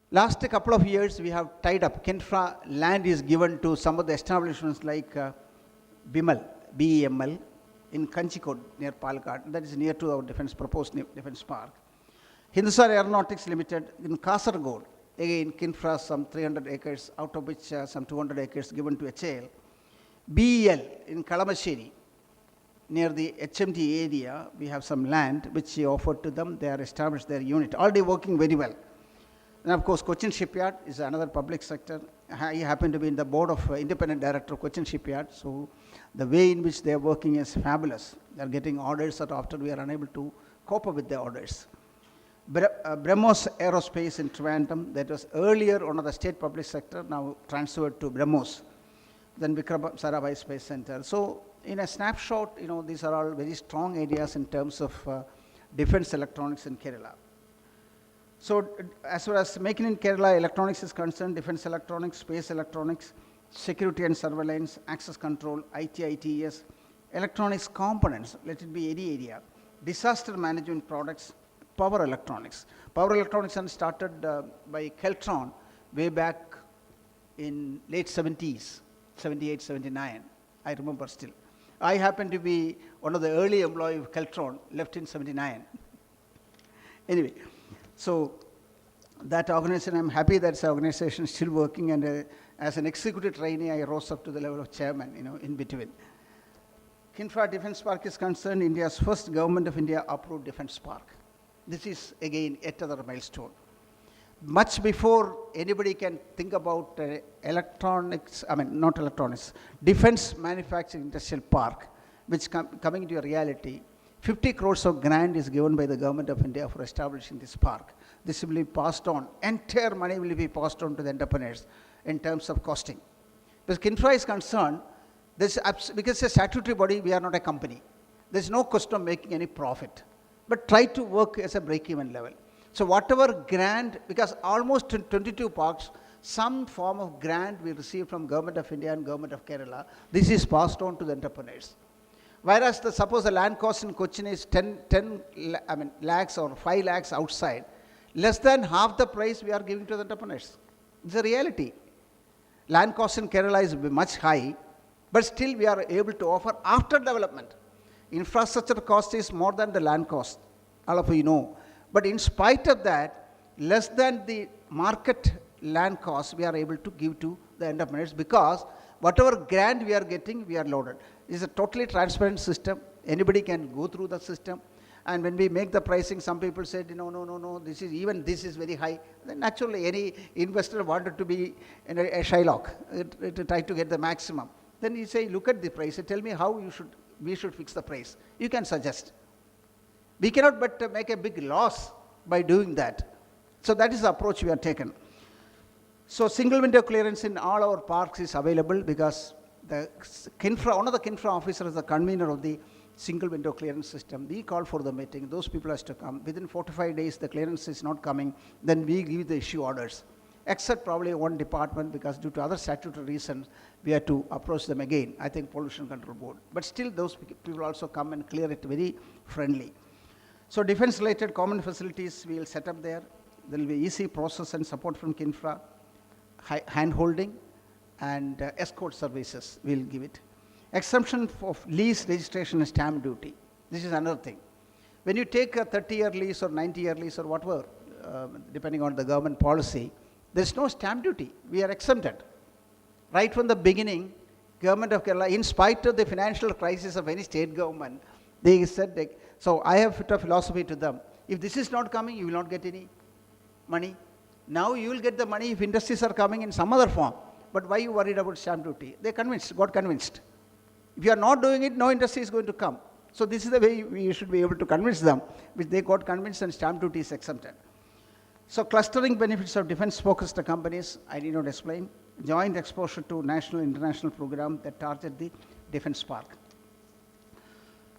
Last couple of years, we have tied up. KINFRA land is given to some of the establishments like BEML, BEML, in Kanchikode near Palakkad. That is near to our proposed defense park. Hindustan Aeronautics Limited in Kasaragod. Again, KINFRA some 300 acres, out of which some 200 acres given to HAL. BEL in Kalamassery, near the HMT area, we have some land which we offered to them. They are established their unit, already working very well. And of course, Cochin Shipyard is another public sector. I happen to be in the board of independent director of Cochin Shipyard. So the way in which they are working is fabulous. They are getting orders that after we are unable to cope up with the orders. BrahMos Aerospace in Trivandrum, that was earlier one of the state public sector, now transferred to BrahMos. Then Vikram Sarabhai Space Center. So in a snapshot, these are all very strong areas in terms of defense electronics in Kerala. So as far as making in Kerala electronics is concerned, defense electronics, space electronics, security and surveillance, access control, IT, ITES, electronics components, let it be any area, disaster management products, power electronics. Power electronics started by Keltron way back in late 70s, 78, 79, I remember still. I happen to be one of the early employees of Keltron, left in 79. Anyway. So that organization, I'm happy that the organization is still working, and as an executive trainee, I rose up to the level of chairman, in between. KINFRA Defense Park is concerned, India's first Government of India approved defense park. This is again yet another milestone. Much before anybody can think about electronics, not electronics, defense manufacturing industrial park, which coming into a reality, 50 crores of grant is given by the Government of India for establishing this park. This will be passed on. Entire money will be passed on to the entrepreneurs in terms of costing. Because KINFRA is concerned, because it's a statutory body, we are not a company. There's no question of making any profit, but try to work as a break-even level. So whatever grant, because almost 22 parks, some form of grant we receive from Government of India and Government of Kerala, this is passed on to the entrepreneurs. Whereas suppose the land cost in Cochin is 10 lakhs or 5 lakhs outside, less than half the price we are giving to the entrepreneurs. It's a reality. Land cost in Kerala is much high, but still we are able to offer after development. Infrastructure cost is more than the land cost, all of you know. But in spite of that, less than the market land cost, we are able to give to the entrepreneurs, because whatever grant we are getting, we are loaded. It's a totally transparent system. Anybody can go through the system. And when we make the pricing, some people said, no, this is very high. Then naturally, any investor wanted to be in a Shylock, to try to get the maximum. Then you say, look at the price, tell me how we should fix the price. You can suggest. We cannot but make a big loss by doing that. So that is the approach we have taken. So single window clearance in all our parks is available, because the KINFRA, one of the KINFRA officers is the convener of the single window clearance system. We call for the meeting. Those people has to come. Within 45 days, the clearance is not coming. Then we give the issue orders. Except probably one department, because due to other statutory reasons, we have to approach them again. I think Pollution Control Board. But still, those people also come and clear it very friendly. So defense-related common facilities we will set up there. There will be easy process and support from KINFRA, hand-holding, and escort services we will give it. Exemption of lease registration and stamp duty. This is another thing. When you take a 30-year lease or 90-year lease or whatever, depending on the government policy, there is no stamp duty. We are exempted. Right from the beginning, Government of Kerala, in spite of the financial crisis of any state government, they said, so I have put a philosophy to them. If this is not coming, you will not get any money. Now you will get the money if industries are coming in some other form. But why you worried about stamp duty? They got convinced. If you are not doing it, no industry is going to come. So this is the way we should be able to convince them, which they got convinced, and stamp duty is exempted. So clustering benefits of defense-focused companies, I did not explain. Joint exposure to national and international program that target the defense park.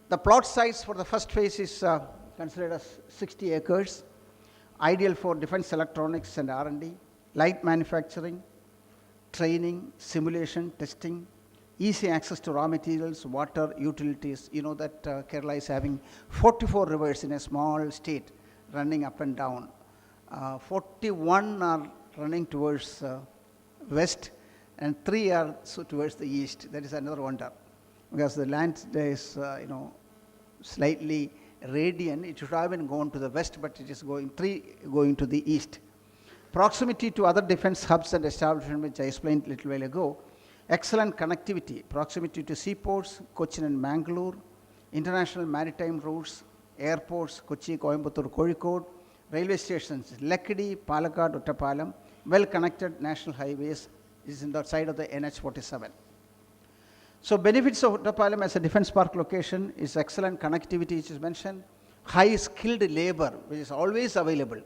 The plot size for the first phase is considered as 60 acres, ideal for defense electronics and R&D, light manufacturing, training, simulation, testing, easy access to raw materials, water, utilities. You know that Kerala is having 44 rivers in a small state running up and down. 41 are running towards west, and 3 are towards the east. That is another wonder, because the land is, slightly radiant. It should have been gone to the west, but it is going 3 going to the east. Proximity to other defense hubs and establishments, which I explained a little while ago. Excellent connectivity, proximity to seaports, Cochin and Mangalore, international maritime routes, airports, Kochi, Coimbatore, Kozhikode, railway stations, Lakkadi, Palakkad, Uttapalam, well-connected national highways is in the side of the NH47. So benefits of Uttapalam as a defense park location is excellent connectivity, which is mentioned, high skilled labor, which is always available.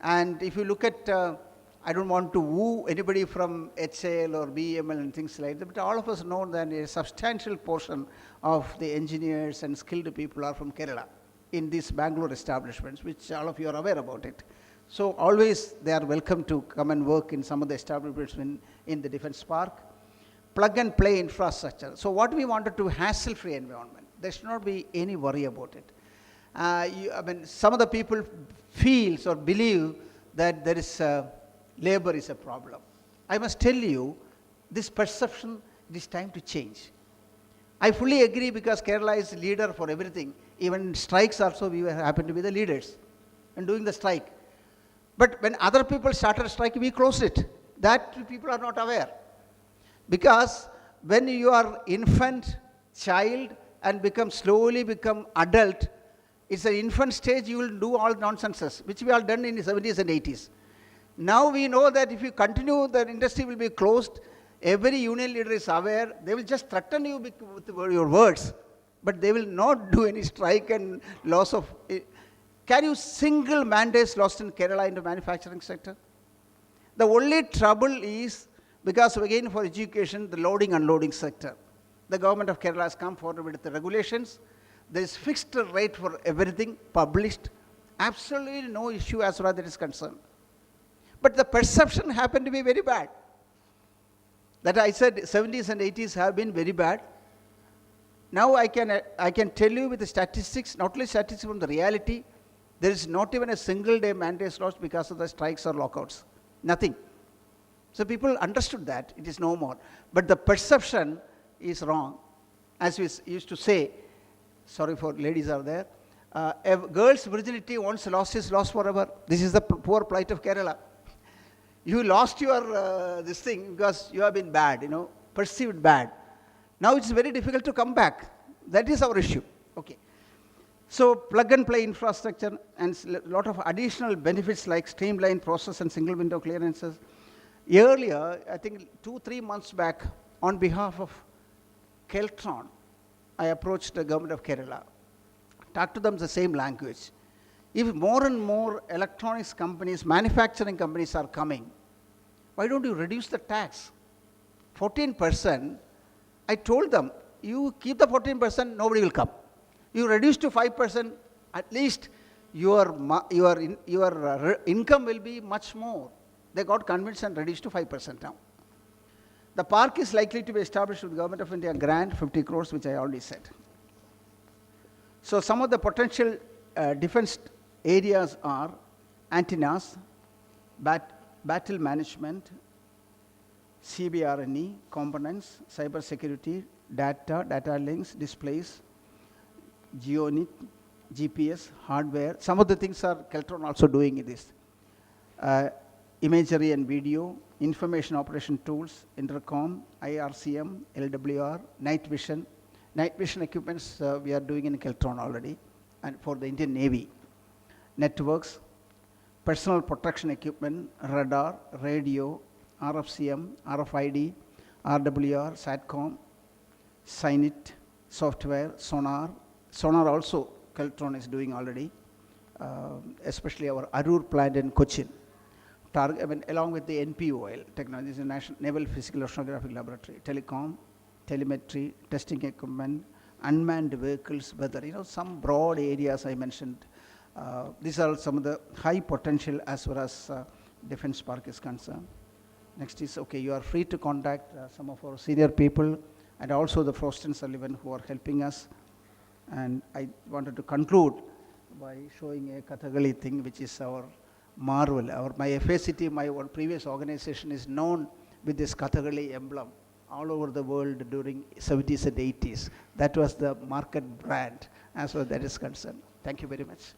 And if you look at, I don't want to woo anybody from HAL or BML and things like that, but all of us know that a substantial portion of the engineers and skilled people are from Kerala in these Bangalore establishments, which all of you are aware about it. So always they are welcome to come and work in some of the establishments in the defense park. Plug and play infrastructure. So what we wanted to hassle-free environment. There should not be any worry about it. Some of the people feels or believe that there is labor is a problem. I must tell you, this perception, it is time to change. I fully agree, because Kerala is leader for everything. Even in strikes also, we happen to be the leaders in doing the strike. But when other people started striking, we closed it. That people are not aware. Because when you are infant, child, and slowly become adult, it's an infant stage, you will do all nonsenses, which we all done in the 70s and 80s. Now we know that if you continue, the industry will be closed. Every union leader is aware. They will just threaten you with your words, but they will not do any strike and loss of. Can you single mandates lost in Kerala in the manufacturing sector? The only trouble is, because again for education, the loading unloading sector. The government of Kerala has come forward with the regulations. There is fixed rate for everything published. Absolutely no issue as far as that is concerned. But the perception happened to be very bad. That I said 70s and 80s have been very bad. Now I can tell you with the statistics, not only statistics from the reality, there is not even a single day mandates lost because of the strikes or lockouts. Nothing. So people understood that it is no more. But the perception is wrong. As we used to say, sorry for ladies are there, a girl's virginity once lost is lost forever. This is the poor plight of Kerala. You lost your this thing because you have been bad, perceived bad. Now it's very difficult to come back. That is our issue. Okay. So plug and play infrastructure and a lot of additional benefits like streamlined process and single window clearances. Earlier, I think 2-3 months back, on behalf of Keltron, I approached the government of Kerala, talked to them the same language. If more and more electronics companies, manufacturing companies are coming, why don't you reduce the tax? 14%, I told them, you keep the 14%, nobody will come. You reduce to 5%, at least your income will be much more. They got convinced and reduced to 5% now. The park is likely to be established with the Government of India grant, 50 crores, which I already said. So some of the potential defense areas are antennas, battle management, CBRNE, components, cyber security, data links, displays, geonet, GPS, hardware. Some of the things are Keltron also doing in this. Imagery and video, information operation tools, intercom, IRCM, LWR, night vision. Night vision equipments we are doing in Keltron already, and for the Indian Navy. Networks, personal protection equipment, radar, radio, RFCM, RFID, RWR, SATCOM, SINIT, software, sonar. Sonar also Keltron is doing already, especially our Arur plant in Cochin. Along with the NPOL technology, the National Naval Physical Oceanographic Laboratory, telecom, telemetry, testing equipment, unmanned vehicles, weather, some broad areas I mentioned. These are some of the high potential as far as defense park is concerned. Next is, okay, you are free to contact some of our senior people and also the Frost & Sullivan who are helping us. And I wanted to conclude by showing a Kathakali thing, which is our marvel. My FACT, my one previous organization, is known with this Kathakali emblem all over the world during 70s and 80s. That was the market brand as far as that is concerned. Thank you very much.